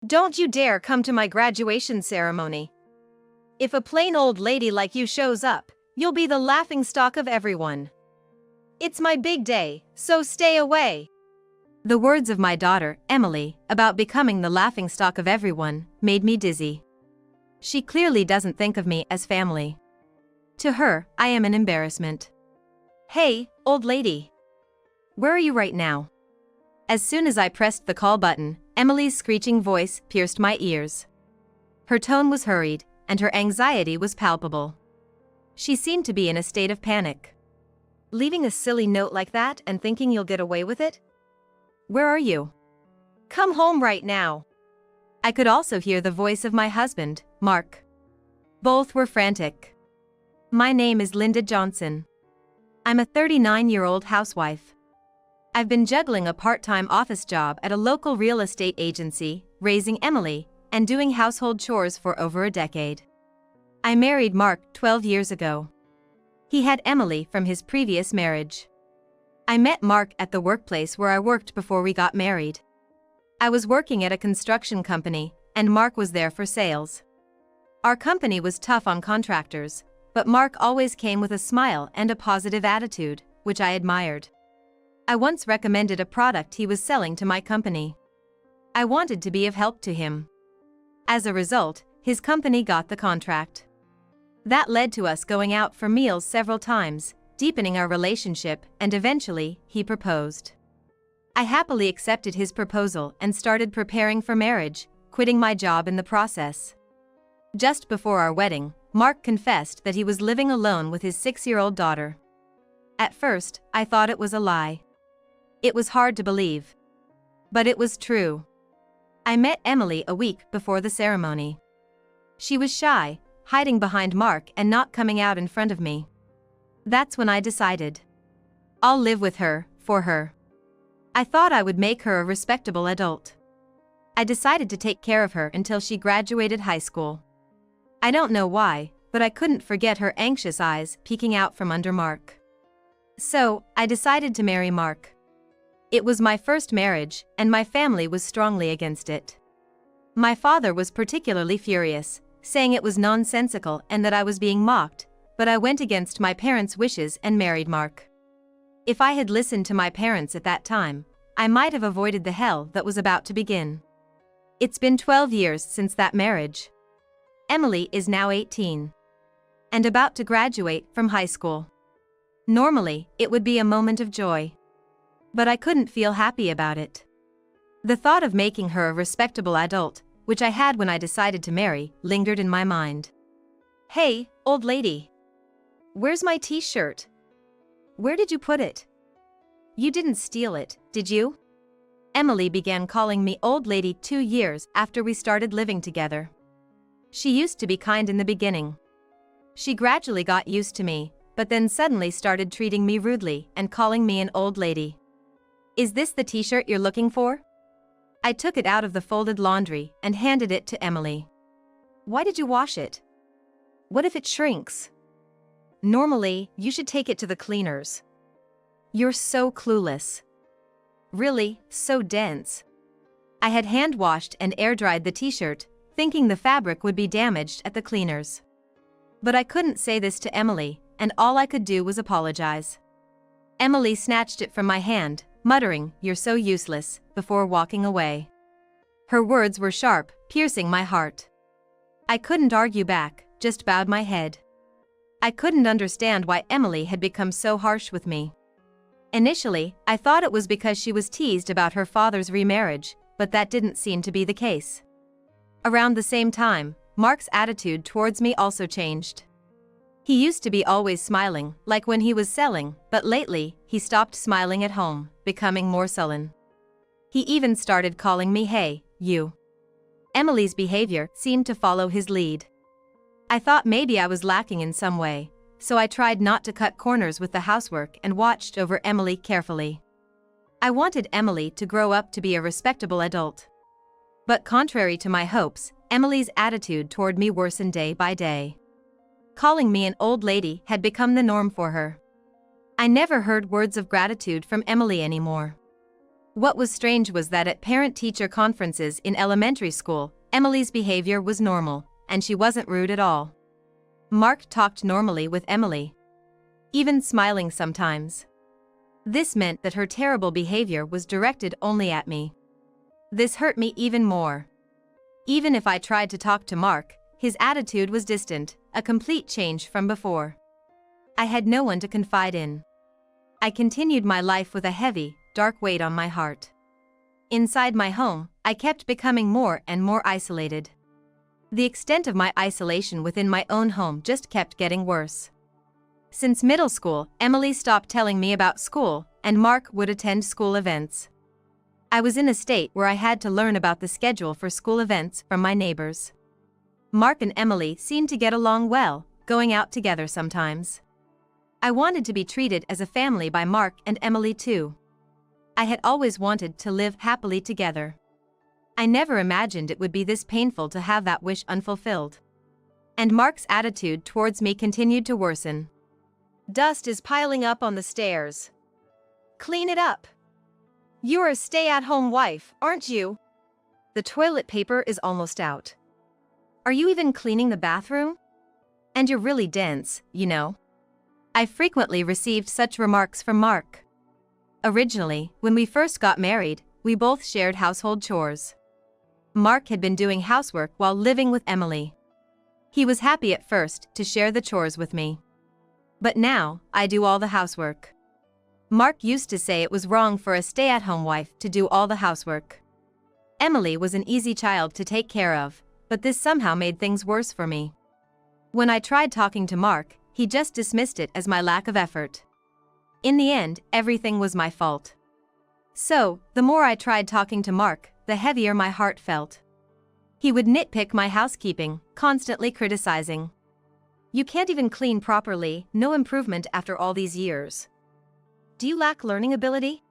Don't you dare come to my graduation ceremony. If a plain old lady like you shows up, you'll be the laughingstock of everyone. It's my big day, so stay away." The words of my daughter, Emily, about becoming the laughingstock of everyone, made me dizzy. She clearly doesn't think of me as family. To her, I am an embarrassment. "Hey, old lady. Where are you right now?" As soon as I pressed the call button, Emily's screeching voice pierced my ears. Her tone was hurried, and her anxiety was palpable. She seemed to be in a state of panic. "Leaving a silly note like that and thinking you'll get away with it? Where are you? Come home right now." I could also hear the voice of my husband, Mark. Both were frantic. "My name is Linda Johnson. I'm a 39-year-old housewife. I've been juggling a part-time office job at a local real estate agency, raising Emily, and doing household chores for over a decade. I married Mark 12 years ago. He had Emily from his previous marriage. I met Mark at the workplace where I worked before we got married. I was working at a construction company, and Mark was there for sales. Our company was tough on contractors, but Mark always came with a smile and a positive attitude, which I admired. I once recommended a product he was selling to my company. I wanted to be of help to him. As a result, his company got the contract. That led to us going out for meals several times, deepening our relationship, and eventually, he proposed. I happily accepted his proposal and started preparing for marriage, quitting my job in the process. Just before our wedding, Mark confessed that he was living alone with his 6-year-old daughter. At first, I thought it was a lie. It was hard to believe. But it was true. I met Emily a week before the ceremony. She was shy, hiding behind Mark and not coming out in front of me. That's when I decided. I'll live with her, for her. I thought I would make her a respectable adult. I decided to take care of her until she graduated high school. I don't know why, but I couldn't forget her anxious eyes peeking out from under Mark. So, I decided to marry Mark. It was my first marriage, and my family was strongly against it. My father was particularly furious, saying it was nonsensical and that I was being mocked, but I went against my parents' wishes and married Mark. If I had listened to my parents at that time, I might have avoided the hell that was about to begin. It's been 12 years since that marriage. Emily is now 18. And about to graduate from high school. Normally, it would be a moment of joy. But I couldn't feel happy about it. The thought of making her a respectable adult, which I had when I decided to marry, lingered in my mind. "Hey, old lady. Where's my t-shirt? Where did you put it? You didn't steal it, did you?" Emily began calling me old lady 2 years after we started living together. She used to be kind in the beginning. She gradually got used to me, but then suddenly started treating me rudely and calling me an old lady. "Is this the t-shirt you're looking for?" I took it out of the folded laundry and handed it to Emily. "Why did you wash it? What if it shrinks? Normally, you should take it to the cleaners." "You're so clueless. Really, so dense." I had hand-washed and air-dried the t-shirt, thinking the fabric would be damaged at the cleaners. But I couldn't say this to Emily, and all I could do was apologize. Emily snatched it from my hand, muttering, "You're so useless," before walking away. Her words were sharp, piercing my heart. I couldn't argue back, just bowed my head. I couldn't understand why Emily had become so harsh with me. Initially, I thought it was because she was teased about her father's remarriage, but that didn't seem to be the case. Around the same time, Mark's attitude towards me also changed. He used to be always smiling, like when he was selling, but lately, he stopped smiling at home, becoming more sullen. He even started calling me "Hey, you." Emily's behavior seemed to follow his lead. I thought maybe I was lacking in some way, so I tried not to cut corners with the housework and watched over Emily carefully. I wanted Emily to grow up to be a respectable adult. But contrary to my hopes, Emily's attitude toward me worsened day by day. Calling me an old lady had become the norm for her. I never heard words of gratitude from Emily anymore. What was strange was that at parent-teacher conferences in elementary school, Emily's behavior was normal, and she wasn't rude at all. Mark talked normally with Emily, even smiling sometimes. This meant that her terrible behavior was directed only at me. This hurt me even more. Even if I tried to talk to Mark, his attitude was distant, a complete change from before. I had no one to confide in. I continued my life with a heavy, dark weight on my heart. Inside my home, I kept becoming more and more isolated. The extent of my isolation within my own home just kept getting worse. Since middle school, Emily stopped telling me about school, and Mark would attend school events. I was in a state where I had to learn about the schedule for school events from my neighbors. Mark and Emily seemed to get along well, going out together sometimes. I wanted to be treated as a family by Mark and Emily too. I had always wanted to live happily together. I never imagined it would be this painful to have that wish unfulfilled. And Mark's attitude towards me continued to worsen. Dust is piling up on the stairs. Clean it up. You're a stay-at-home wife, aren't you? The toilet paper is almost out. Are you even cleaning the bathroom? And you're really dense, you know. I frequently received such remarks from Mark. Originally, when we first got married, we both shared household chores. Mark had been doing housework while living with Emily. He was happy at first to share the chores with me. But now, I do all the housework. Mark used to say it was wrong for a stay-at-home wife to do all the housework. Emily was an easy child to take care of, but this somehow made things worse for me. When I tried talking to Mark, he just dismissed it as my lack of effort. In the end, everything was my fault. So, the more I tried talking to Mark, the heavier my heart felt. He would nitpick my housekeeping, constantly criticizing. You can't even clean properly, no improvement after all these years. Do you lack learning ability?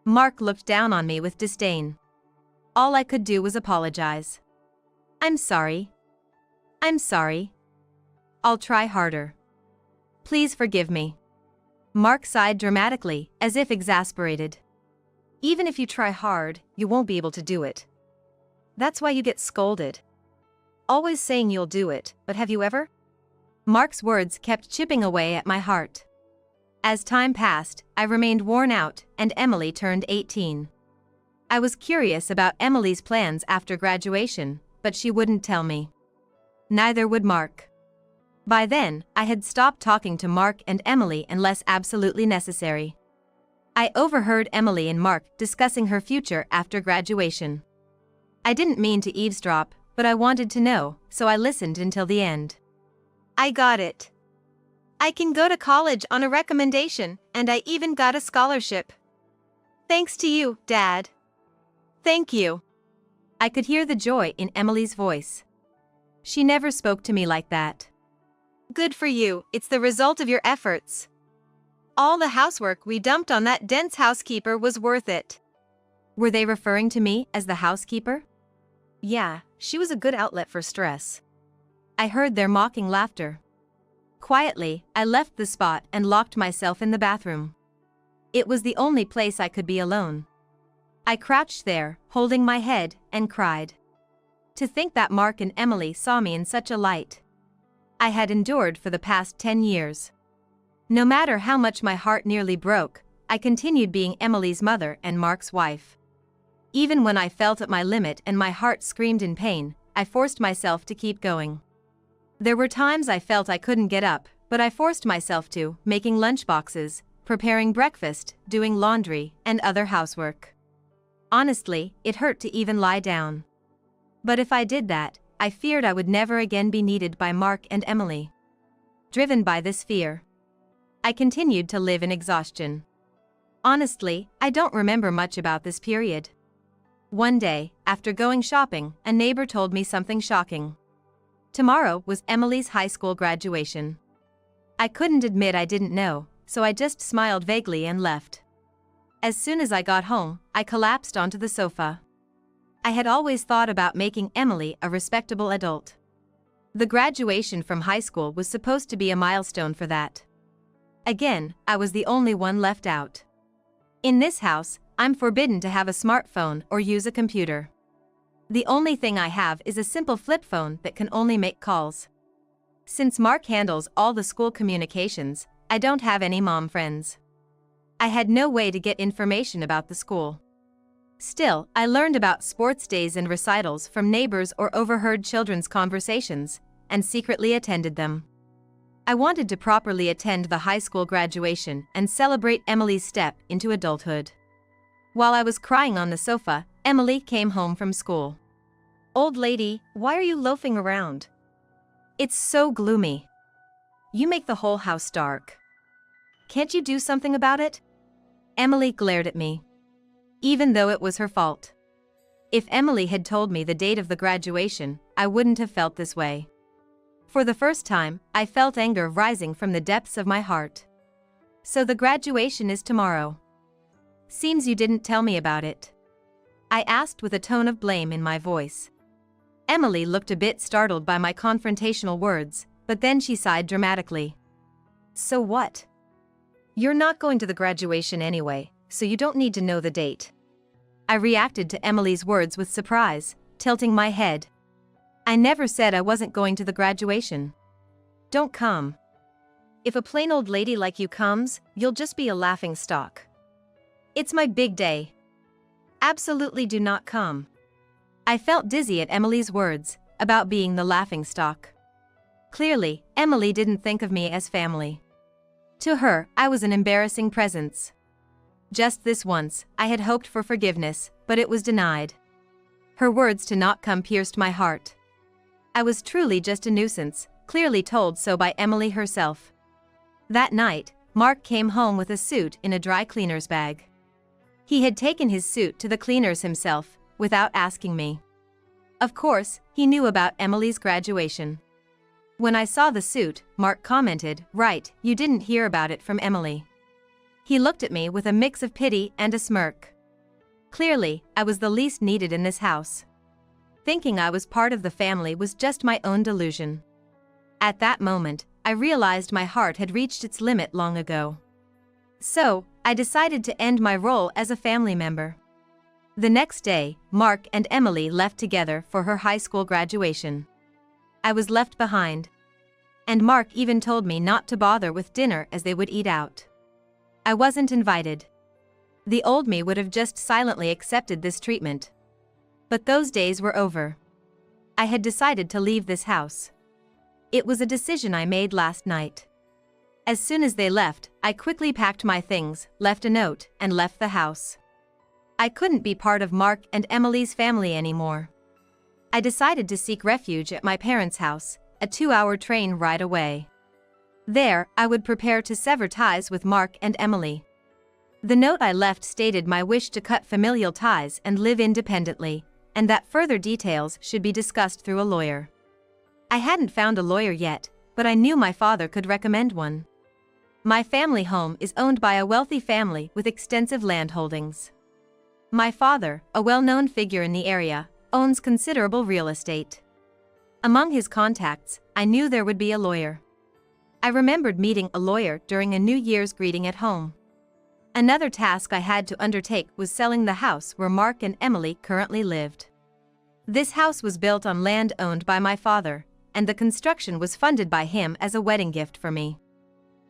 Mark looked down on me with disdain. All I could do was apologize. I'm sorry. I'm sorry. I'll try harder. Please forgive me. Mark sighed dramatically, as if exasperated. Even if you try hard, you won't be able to do it. That's why you get scolded. Always saying you'll do it, but have you ever? Mark's words kept chipping away at my heart. As time passed, I remained worn out, and Emily turned 18. I was curious about Emily's plans after graduation, but she wouldn't tell me. Neither would Mark. By then, I had stopped talking to Mark and Emily unless absolutely necessary. I overheard Emily and Mark discussing her future after graduation. I didn't mean to eavesdrop, but I wanted to know, so I listened until the end. I got it. I can go to college on a recommendation, and I even got a scholarship. Thanks to you, Dad. Thank you. I could hear the joy in Emily's voice. She never spoke to me like that. Good for you, it's the result of your efforts. All the housework we dumped on that dense housekeeper was worth it. Were they referring to me as the housekeeper? Yeah, she was a good outlet for stress. I heard their mocking laughter. Quietly, I left the spot and locked myself in the bathroom. It was the only place I could be alone. I crouched there, holding my head, and cried. To think that Mark and Emily saw me in such a light. I had endured for the past 10 years. No matter how much my heart nearly broke, I continued being Emily's mother and Mark's wife. Even when I felt at my limit and my heart screamed in pain, I forced myself to keep going. There were times I felt I couldn't get up, but I forced myself to, making lunchboxes, preparing breakfast, doing laundry, and other housework. Honestly, it hurt to even lie down. But if I did that, I feared I would never again be needed by Mark and Emily. Driven by this fear, I continued to live in exhaustion. Honestly, I don't remember much about this period. One day, after going shopping, a neighbor told me something shocking. Tomorrow was Emily's high school graduation. I couldn't admit I didn't know, so I just smiled vaguely and left. As soon as I got home, I collapsed onto the sofa. I had always thought about making Emily a respectable adult. The graduation from high school was supposed to be a milestone for that. Again, I was the only one left out. In this house, I'm forbidden to have a smartphone or use a computer. The only thing I have is a simple flip phone that can only make calls. Since Mark handles all the school communications, I don't have any mom friends. I had no way to get information about the school. Still, I learned about sports days and recitals from neighbors or overheard children's conversations, and secretly attended them. I wanted to properly attend the high school graduation and celebrate Emily's step into adulthood. While I was crying on the sofa, Emily came home from school. "Old lady, why are you loafing around? It's so gloomy. You make the whole house dark. Can't you do something about it?" Emily glared at me. Even though it was her fault. If Emily had told me the date of the graduation, I wouldn't have felt this way. For the first time, I felt anger rising from the depths of my heart. "So the graduation is tomorrow. Seems you didn't tell me about it," I asked with a tone of blame in my voice. Emily looked a bit startled by my confrontational words, but then she sighed dramatically. "So what? You're not going to the graduation anyway, so you don't need to know the date." I reacted to Emily's words with surprise, tilting my head. "I never said I wasn't going to the graduation. Don't come. If a plain old lady like you comes, you'll just be a laughing stock. It's my big day. Absolutely do not come." I felt dizzy at Emily's words, about being the laughing stock. Clearly, Emily didn't think of me as family. To her, I was an embarrassing presence. Just this once, I had hoped for forgiveness, but it was denied. Her words to not come pierced my heart. I was truly just a nuisance, clearly told so by Emily herself. That night, Mark came home with a suit in a dry cleaner's bag. He had taken his suit to the cleaners himself, without asking me. Of course, he knew about Emily's graduation. When I saw the suit, Mark commented, "Right, you didn't hear about it from Emily." He looked at me with a mix of pity and a smirk. Clearly, I was the least needed in this house. Thinking I was part of the family was just my own delusion. At that moment, I realized my heart had reached its limit long ago. So, I decided to end my role as a family member. The next day, Mark and Emily left together for her high school graduation. I was left behind. And Mark even told me not to bother with dinner as they would eat out. I wasn't invited. The old me would have just silently accepted this treatment. But those days were over. I had decided to leave this house. It was a decision I made last night. As soon as they left, I quickly packed my things, left a note, and left the house. I couldn't be part of Mark and Emily's family anymore. I decided to seek refuge at my parents' house, a 2-hour train ride away. There, I would prepare to sever ties with Mark and Emily. The note I left stated my wish to cut familial ties and live independently, and that further details should be discussed through a lawyer. I hadn't found a lawyer yet, but I knew my father could recommend one. My family home is owned by a wealthy family with extensive land holdings. My father, a well-known figure in the area, owns considerable real estate. Among his contacts, I knew there would be a lawyer. I remembered meeting a lawyer during a New Year's greeting at home. Another task I had to undertake was selling the house where Mark and Emily currently lived. This house was built on land owned by my father, and the construction was funded by him as a wedding gift for me.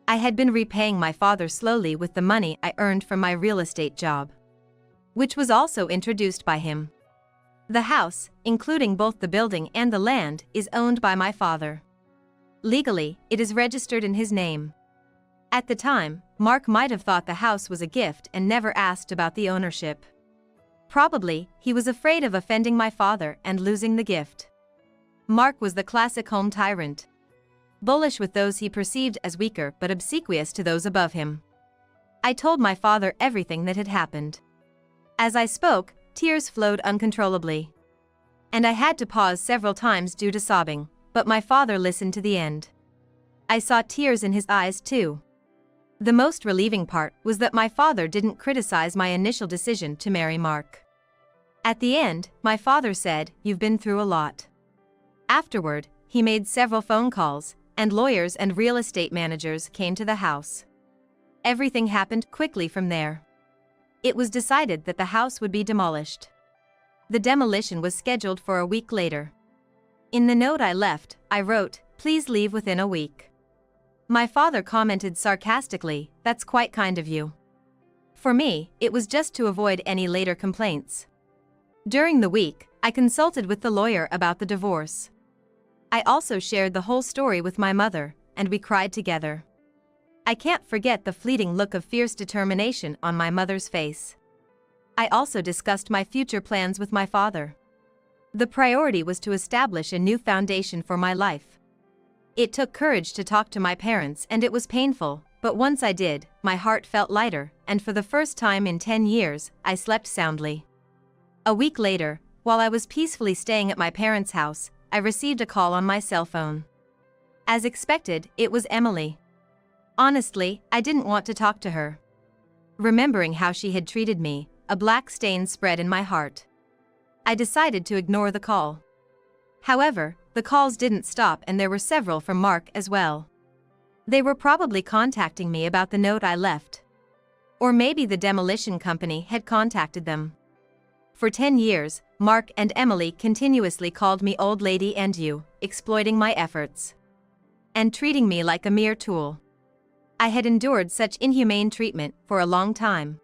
I had been repaying my father slowly with the money I earned from my real estate job, which was also introduced by him. The house, including both the building and the land, is owned by my father. Legally, it is registered in his name. At the time, Mark might have thought the house was a gift and never asked about the ownership. Probably, he was afraid of offending my father and losing the gift. Mark was the classic home tyrant. Bullish with those he perceived as weaker but obsequious to those above him. I told my father everything that had happened. As I spoke, tears flowed uncontrollably. And I had to pause several times due to sobbing, but my father listened to the end. I saw tears in his eyes too. The most relieving part was that my father didn't criticize my initial decision to marry Mark. At the end, my father said, "You've been through a lot." Afterward, he made several phone calls, and lawyers and real estate managers came to the house. Everything happened quickly from there. It was decided that the house would be demolished. The demolition was scheduled for a week later. In the note I left, I wrote, "Please leave within a week." My father commented sarcastically, "That's quite kind of you." For me, it was just to avoid any later complaints. During the week, I consulted with the lawyer about the divorce. I also shared the whole story with my mother, and we cried together. I can't forget the fleeting look of fierce determination on my mother's face. I also discussed my future plans with my father. The priority was to establish a new foundation for my life. It took courage to talk to my parents, and it was painful, but once I did, my heart felt lighter, and for the first time in 10 years, I slept soundly. A week later, while I was peacefully staying at my parents' house, I received a call on my cell phone. As expected, it was Emily. Honestly, I didn't want to talk to her. Remembering how she had treated me, a black stain spread in my heart. I decided to ignore the call. However, the calls didn't stop, and there were several from Mark as well. They were probably contacting me about the note I left. Or maybe the demolition company had contacted them. For 10 years, Mark and Emily continuously called me old lady and you, exploiting my efforts. And treating me like a mere tool. I had endured such inhumane treatment for a long time.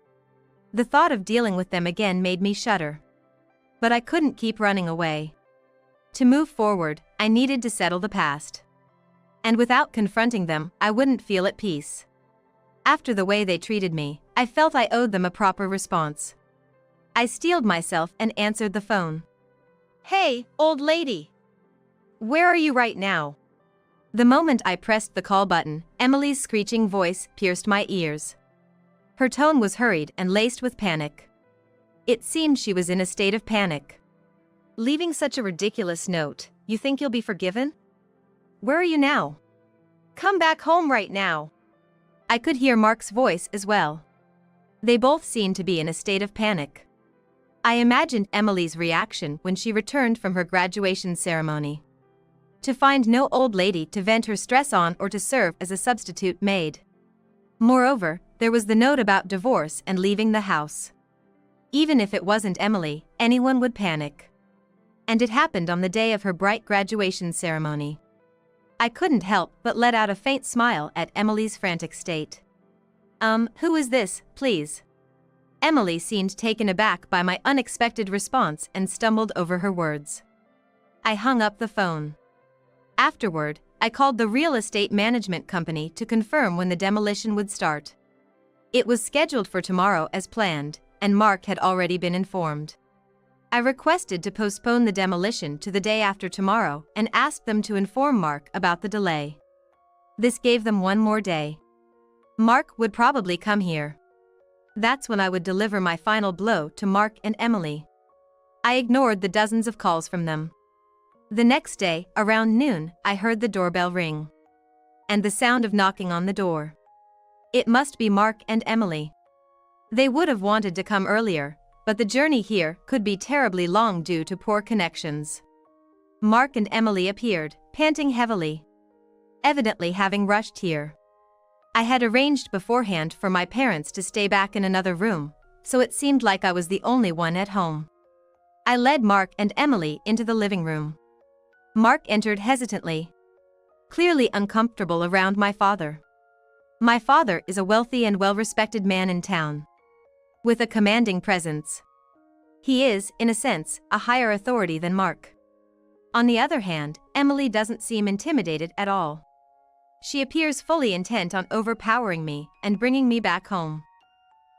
The thought of dealing with them again made me shudder. But I couldn't keep running away. To move forward, I needed to settle the past. And without confronting them, I wouldn't feel at peace. After the way they treated me, I felt I owed them a proper response. I steeled myself and answered the phone. "Hey, old lady. Where are you right now?" The moment I pressed the call button, Emily's screeching voice pierced my ears. Her tone was hurried and laced with panic. It seemed she was in a state of panic. "Leaving such a ridiculous note, you think you'll be forgiven? Where are you now? Come back home right now." I could hear Mark's voice as well. They both seemed to be in a state of panic. I imagined Emily's reaction when she returned from her graduation ceremony. To find no old lady to vent her stress on or to serve as a substitute maid. Moreover, there was the note about divorce and leaving the house. Even if it wasn't Emily, anyone would panic. And it happened on the day of her bright graduation ceremony. I couldn't help but let out a faint smile at Emily's frantic state. Who is this, please?" Emily seemed taken aback by my unexpected response and stumbled over her words. I hung up the phone. Afterward, I called the real estate management company to confirm when the demolition would start. It was scheduled for tomorrow as planned, and Mark had already been informed. I requested to postpone the demolition to the day after tomorrow and asked them to inform Mark about the delay. This gave them one more day. Mark would probably come here. That's when I would deliver my final blow to Mark and Emily. I ignored the dozens of calls from them. The next day, around noon, I heard the doorbell ring. And the sound of knocking on the door. It must be Mark and Emily. They would have wanted to come earlier, but the journey here could be terribly long due to poor connections. Mark and Emily appeared, panting heavily. Evidently having rushed here. I had arranged beforehand for my parents to stay back in another room, so it seemed like I was the only one at home. I led Mark and Emily into the living room. Mark entered hesitantly. Clearly uncomfortable around my father. My father is a wealthy and well-respected man in town. With a commanding presence. He is, in a sense, a higher authority than Mark. On the other hand, Emily doesn't seem intimidated at all. She appears fully intent on overpowering me and bringing me back home.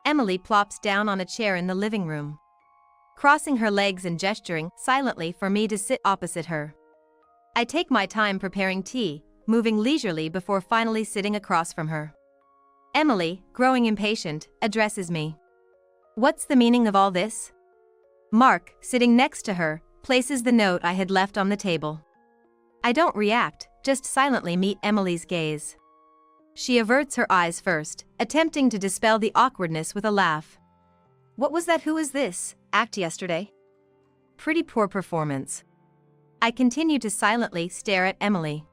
Emily plops down on a chair in the living room, crossing her legs and gesturing silently for me to sit opposite her. I take my time preparing tea, moving leisurely before finally sitting across from her. Emily, growing impatient, addresses me. "What's the meaning of all this?" Mark, sitting next to her, places the note I had left on the table. I don't react, just silently meet Emily's gaze. She averts her eyes first, attempting to dispel the awkwardness with a laugh. "What was that 'who is this' act yesterday? Pretty poor performance." I continue to silently stare at Emily.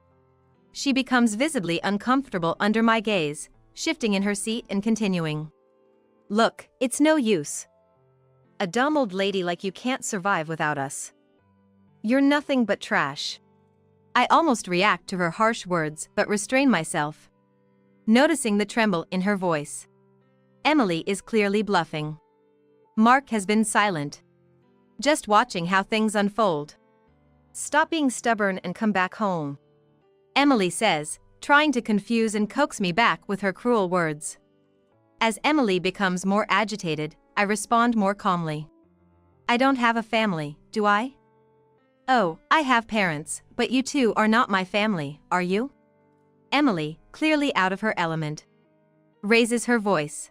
She becomes visibly uncomfortable under my gaze, shifting in her seat and continuing. Look, it's no use. A dumb old lady like you can't survive without us. You're nothing but trash. I almost react to her harsh words but restrain myself, noticing the tremble in her voice. Emily is clearly bluffing. Mark has been silent, just watching how things unfold. Stop being stubborn and come back home, Emily says, trying to confuse and coax me back with her cruel words. As Emily becomes more agitated, I respond more calmly. I don't have a family, do I? Oh, I have parents, but you two are not my family, are you? Emily, clearly out of her element, raises her voice.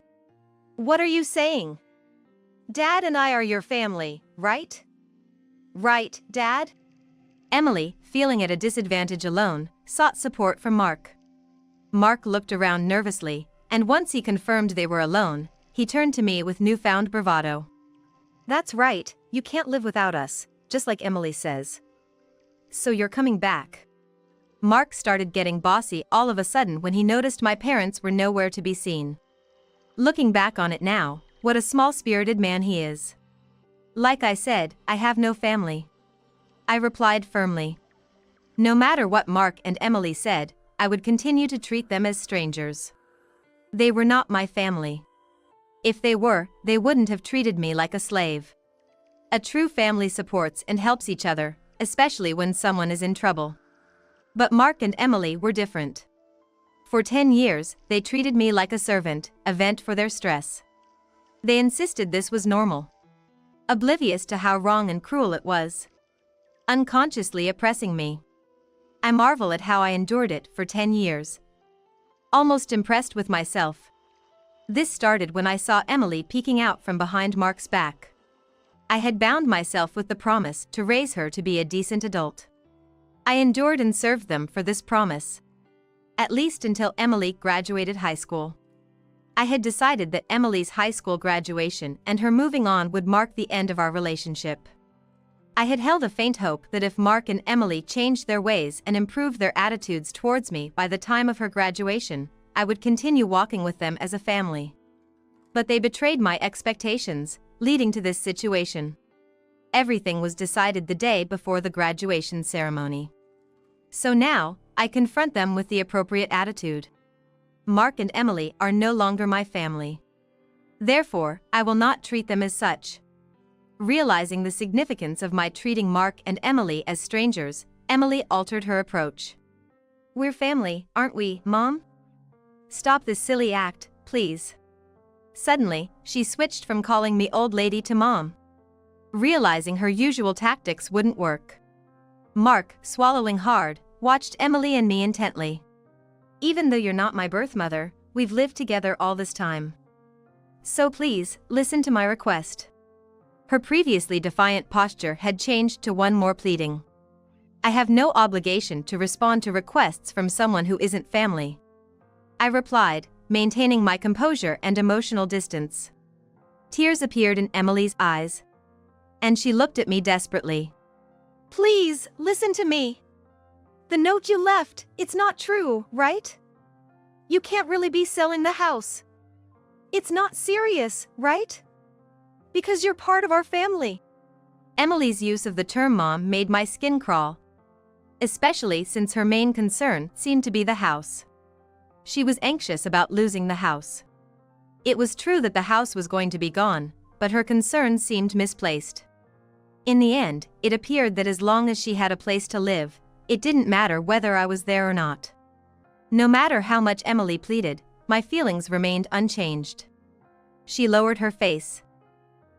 What are you saying? Dad and I are your family, right? Right, Dad? Emily, feeling at a disadvantage alone, sought support from Mark. Mark looked around nervously, and once he confirmed they were alone, he turned to me with newfound bravado. That's right, you can't live without us, just like Emily says. So you're coming back. Mark started getting bossy all of a sudden when he noticed my parents were nowhere to be seen. Looking back on it now, what a small-spirited man he is. Like I said, I have no family, I replied firmly. No matter what Mark and Emily said, I would continue to treat them as strangers. They were not my family. If they were, they wouldn't have treated me like a slave. A true family supports and helps each other, especially when someone is in trouble. But Mark and Emily were different. For 10 years, they treated me like a servant, a vent for their stress. They insisted this was normal, oblivious to how wrong and cruel it was, unconsciously oppressing me. I marvel at how I endured it for 10 years. Almost impressed with myself. This started when I saw Emily peeking out from behind Mark's back. I had bound myself with the promise to raise her to be a decent adult. I endured and served them for this promise. At least until Emily graduated high school. I had decided that Emily's high school graduation and her moving on would mark the end of our relationship. I had held a faint hope that if Mark and Emily changed their ways and improved their attitudes towards me by the time of her graduation, I would continue walking with them as a family. But they betrayed my expectations, leading to this situation. Everything was decided the day before the graduation ceremony. So now, I confront them with the appropriate attitude. Mark and Emily are no longer my family. Therefore, I will not treat them as such. Realizing the significance of my treating Mark and Emily as strangers, Emily altered her approach. We're family, aren't we, Mom? Stop this silly act, please. Suddenly, she switched from calling me old lady to Mom. Realizing her usual tactics wouldn't work. Mark, swallowing hard, watched Emily and me intently. Even though you're not my birth mother, we've lived together all this time. So please, listen to my request. Her previously defiant posture had changed to one more pleading. I have no obligation to respond to requests from someone who isn't family, I replied, maintaining my composure and emotional distance. Tears appeared in Emily's eyes, and she looked at me desperately. Please, listen to me. The note you left, it's not true, right? You can't really be selling the house. It's not serious, right? Because you're part of our family. Emily's use of the term mom made my skin crawl, especially since her main concern seemed to be the house. She was anxious about losing the house. It was true that the house was going to be gone, but her concerns seemed misplaced. In the end, it appeared that as long as she had a place to live, it didn't matter whether I was there or not. No matter how much Emily pleaded, my feelings remained unchanged. She lowered her face,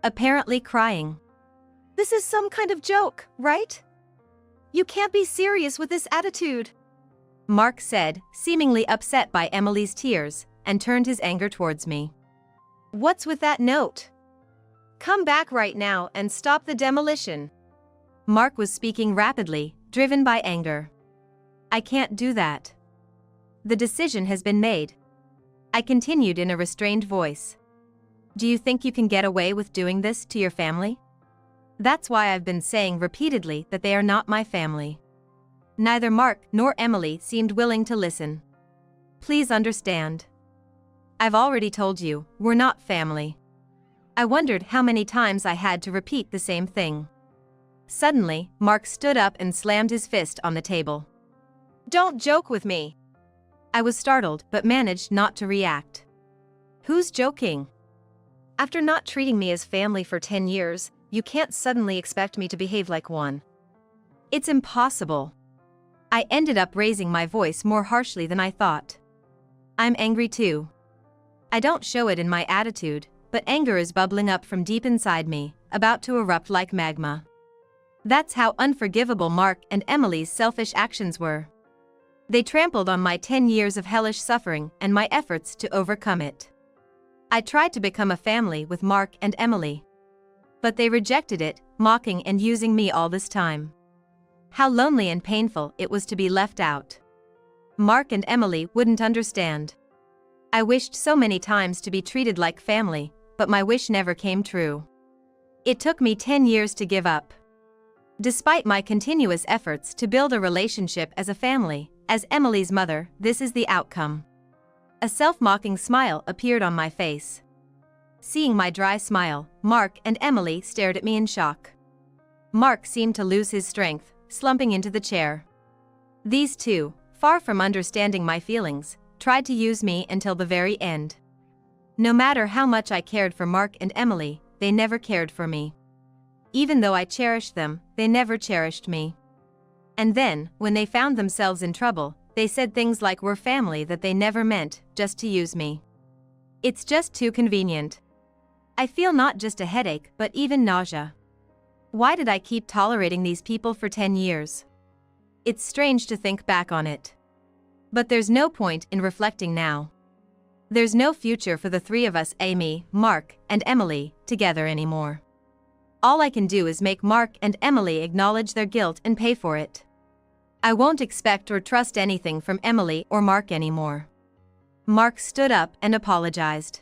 apparently crying. This is some kind of joke, right? You can't be serious with this attitude, Mark said, seemingly upset by Emily's tears, and turned his anger towards me. What's with that note? Come back right now and stop the demolition. Mark was speaking rapidly, driven by anger. I can't do that. The decision has been made, I continued in a restrained voice. Do you think you can get away with doing this to your family? That's why I've been saying repeatedly that they are not my family. Neither Mark nor Emily seemed willing to listen. Please understand. I've already told you, we're not family. I wondered how many times I had to repeat the same thing. Suddenly, Mark stood up and slammed his fist on the table. Don't joke with me. I was startled but managed not to react. Who's joking? After not treating me as family for 10 years, you can't suddenly expect me to behave like one. It's impossible. I ended up raising my voice more harshly than I thought. I'm angry too. I don't show it in my attitude, but anger is bubbling up from deep inside me, about to erupt like magma. That's how unforgivable Mark and Emily's selfish actions were. They trampled on my 10 years of hellish suffering and my efforts to overcome it. I tried to become a family with Mark and Emily. But they rejected it, mocking and using me all this time. How lonely and painful it was to be left out. Mark and Emily wouldn't understand. I wished so many times to be treated like family, but my wish never came true. It took me 10 years to give up. Despite my continuous efforts to build a relationship as a family, as Emily's mother, this is the outcome. A self-mocking smile appeared on my face. Seeing my dry smile, Mark and Emily stared at me in shock. Mark seemed to lose his strength, slumping into the chair. These two, far from understanding my feelings, tried to use me until the very end. No matter how much I cared for Mark and Emily, they never cared for me. Even though I cherished them, they never cherished me. And then, when they found themselves in trouble, they said things like we're family that they never meant, just to use me. It's just too convenient. I feel not just a headache but even nausea. Why did I keep tolerating these people for 10 years? It's strange to think back on it. But there's no point in reflecting now. There's no future for the three of us, Amy, Mark, and Emily, together anymore. All I can do is make Mark and Emily acknowledge their guilt and pay for it. I won't expect or trust anything from Emily or Mark anymore. Mark stood up and apologized.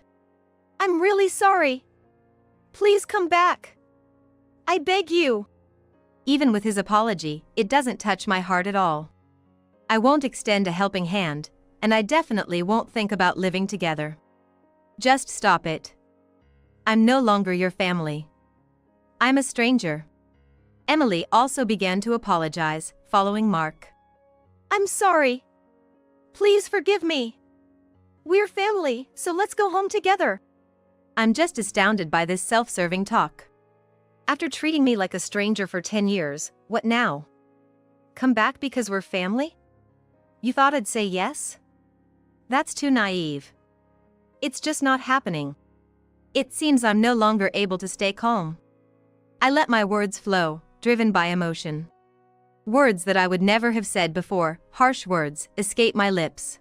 I'm really sorry. Please come back. I beg you. Even with his apology, it doesn't touch my heart at all. I won't extend a helping hand, and I definitely won't think about living together. Just stop it. I'm no longer your family. I'm a stranger. Emily also began to apologize, following Mark. I'm sorry. Please forgive me. We're family, so let's go home together. I'm just astounded by this self-serving talk. After treating me like a stranger for 10 years, what now? Come back because we're family? You thought I'd say yes? That's too naive. It's just not happening. It seems I'm no longer able to stay calm. I let my words flow, driven by emotion. Words that I would never have said before, harsh words, escape my lips.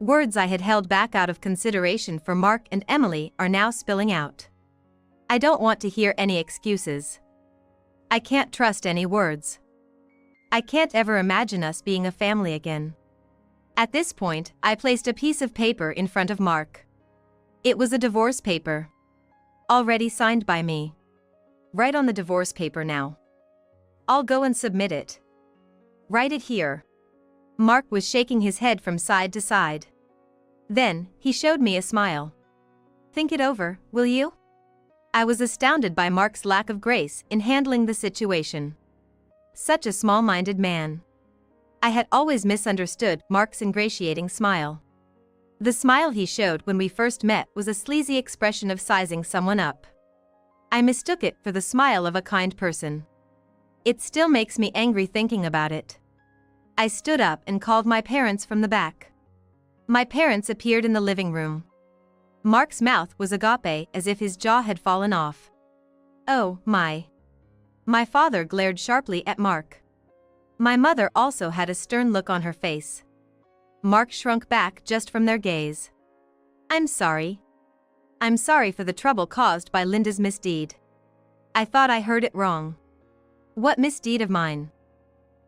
Words I had held back out of consideration for Mark and Emily are now spilling out. I don't want to hear any excuses. I can't trust any words. I can't ever imagine us being a family again. At this point, I placed a piece of paper in front of Mark. It was a divorce paper. Already signed by me. Write on the divorce paper now. I'll go and submit it. Write it here. Mark was shaking his head from side to side. Then, he showed me a smile. Think it over, will you? I was astounded by Mark's lack of grace in handling the situation. Such a small-minded man. I had always misunderstood Mark's ingratiating smile. The smile he showed when we first met was a sleazy expression of sizing someone up. I mistook it for the smile of a kind person. It still makes me angry thinking about it. I stood up and called my parents from the back. My parents appeared in the living room. Mark's mouth was agape as if his jaw had fallen off. Oh, my. My father glared sharply at Mark. My mother also had a stern look on her face. Mark shrunk back just from their gaze. I'm sorry. I'm sorry for the trouble caused by Linda's misdeed. I thought I heard it wrong. What misdeed of mine?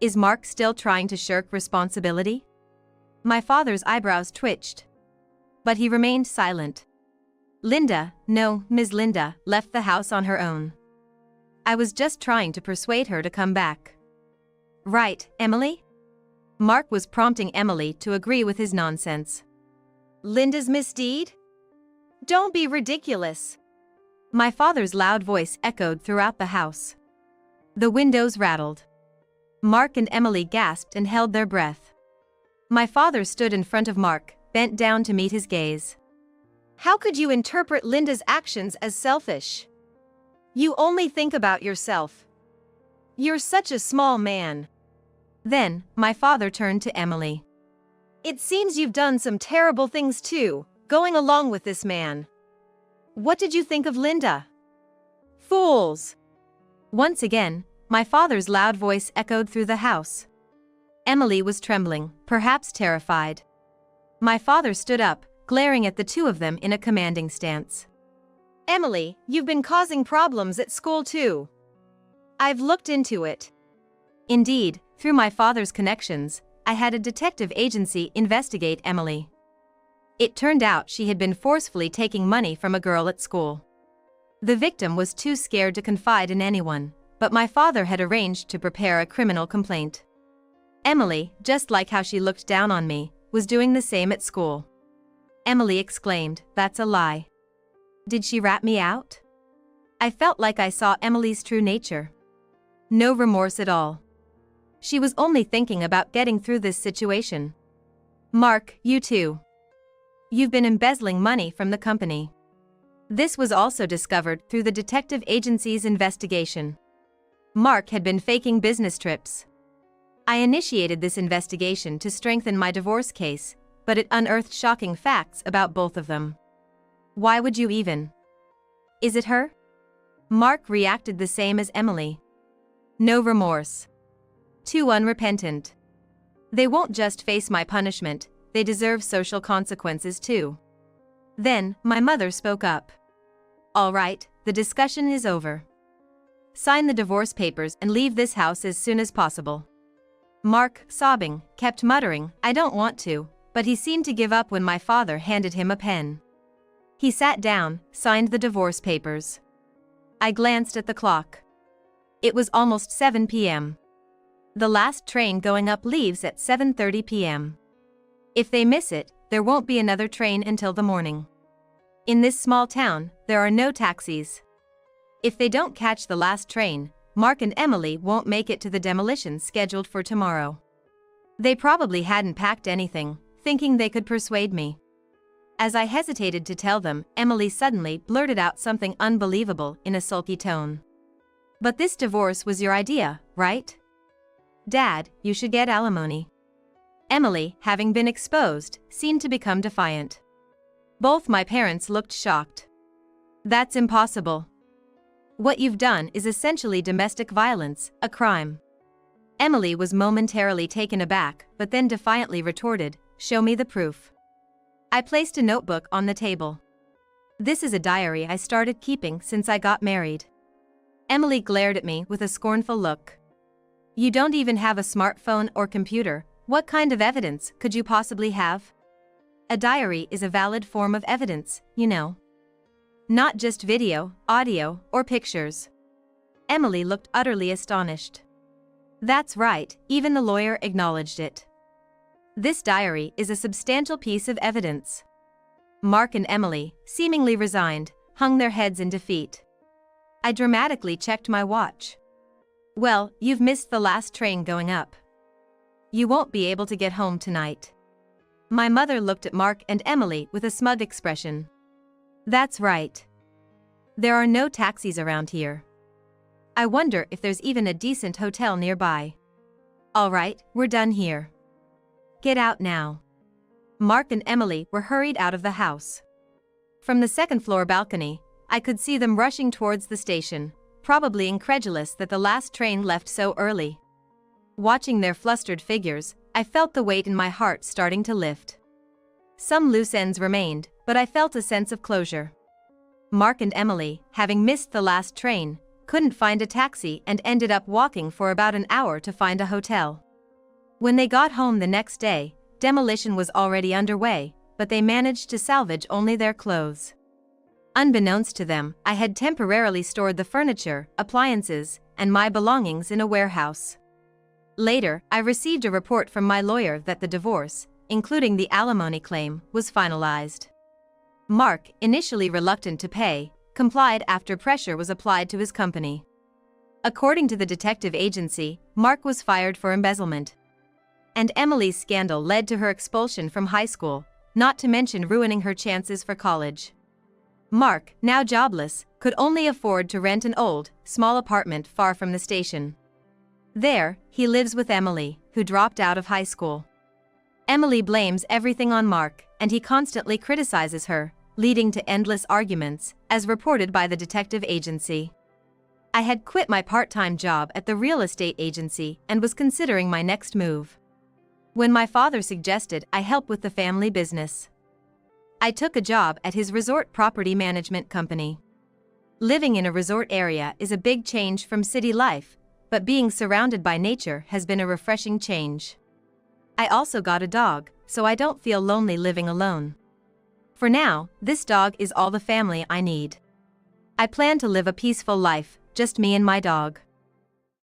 Is Mark still trying to shirk responsibility? My father's eyebrows twitched. But he remained silent. Linda, no, Ms. Linda, left the house on her own. I was just trying to persuade her to come back. Right, Emily? Mark was prompting Emily to agree with his nonsense. Linda's misdeed? Don't be ridiculous. My father's loud voice echoed throughout the house. The windows rattled. Mark and Emily gasped and held their breath. My father stood in front of Mark, bent down to meet his gaze. How could you interpret Linda's actions as selfish? You only think about yourself. You're such a small man. Then, my father turned to Emily. It seems you've done some terrible things too, going along with this man. What did you think of Linda? Fools! Once again, my father's loud voice echoed through the house. Emily was trembling, perhaps terrified. My father stood up, glaring at the two of them in a commanding stance. Emily, you've been causing problems at school too. I've looked into it. Indeed, through my father's connections, I had a detective agency investigate Emily. It turned out she had been forcefully taking money from a girl at school. The victim was too scared to confide in anyone, but my father had arranged to prepare a criminal complaint. Emily, just like how she looked down on me, was doing the same at school. Emily exclaimed, "That's a lie." Did she rat me out? I felt like I saw Emily's true nature. No remorse at all. She was only thinking about getting through this situation. Mark, you too. You've been embezzling money from the company. This was also discovered through the detective agency's investigation. Mark had been faking business trips. I initiated this investigation to strengthen my divorce case, but it unearthed shocking facts about both of them. Why would you even? Is it her? Mark reacted the same as Emily. No remorse. Too unrepentant. They won't just face my punishment, they deserve social consequences too. Then, my mother spoke up. All right, the discussion is over. Sign the divorce papers and leave this house as soon as possible. Mark, sobbing, kept muttering, "I don't want to," but he seemed to give up when my father handed him a pen. He sat down, signed the divorce papers. I glanced at the clock. It was almost 7 p.m. The last train going up leaves at 7:30 p.m. If they miss it, there won't be another train until the morning. In this small town, there are no taxis. If they don't catch the last train, Mark and Emily won't make it to the demolition scheduled for tomorrow. They probably hadn't packed anything, thinking they could persuade me. As I hesitated to tell them, Emily suddenly blurted out something unbelievable in a sulky tone. But this divorce was your idea, right? Dad, you should get alimony. Emily, having been exposed, seemed to become defiant. Both my parents looked shocked. That's impossible. What you've done is essentially domestic violence, a crime. Emily was momentarily taken aback, but then defiantly retorted, "Show me the proof." I placed a notebook on the table. This is a diary I started keeping since I got married. Emily glared at me with a scornful look. You don't even have a smartphone or computer, what kind of evidence could you possibly have? A diary is a valid form of evidence, you know. Not just video, audio, or pictures. Emily looked utterly astonished. That's right, even the lawyer acknowledged it. This diary is a substantial piece of evidence. Mark and Emily, seemingly resigned, hung their heads in defeat. I dramatically checked my watch. Well, you've missed the last train going up. You won't be able to get home tonight. My mother looked at Mark and Emily with a smug expression. That's right. There are no taxis around here. I wonder if there's even a decent hotel nearby. All right, we're done here. Get out now. Mark and Emily were hurried out of the house. From the second-floor balcony, I could see them rushing towards the station, probably incredulous that the last train left so early. Watching their flustered figures, I felt the weight in my heart starting to lift. Some loose ends remained, but I felt a sense of closure. Mark and Emily, having missed the last train, couldn't find a taxi and ended up walking for about an hour to find a hotel. When they got home the next day, demolition was already underway, but they managed to salvage only their clothes. Unbeknownst to them, I had temporarily stored the furniture, appliances, and my belongings in a warehouse. Later, I received a report from my lawyer that the divorce, including the alimony claim, was finalized. Mark, initially reluctant to pay, complied after pressure was applied to his company. According to the detective agency, Mark was fired for embezzlement. And Emily's scandal led to her expulsion from high school, not to mention ruining her chances for college. Mark, now jobless, could only afford to rent an old, small apartment far from the station. There, he lives with Emily, who dropped out of high school. Emily blames everything on Mark, and he constantly criticizes her, leading to endless arguments, as reported by the detective agency. I had quit my part-time job at the real estate agency and was considering my next move, when my father suggested I help with the family business. I took a job at his resort property management company. Living in a resort area is a big change from city life, but being surrounded by nature has been a refreshing change. I also got a dog, so I don't feel lonely living alone. For now, this dog is all the family I need. I plan to live a peaceful life, just me and my dog.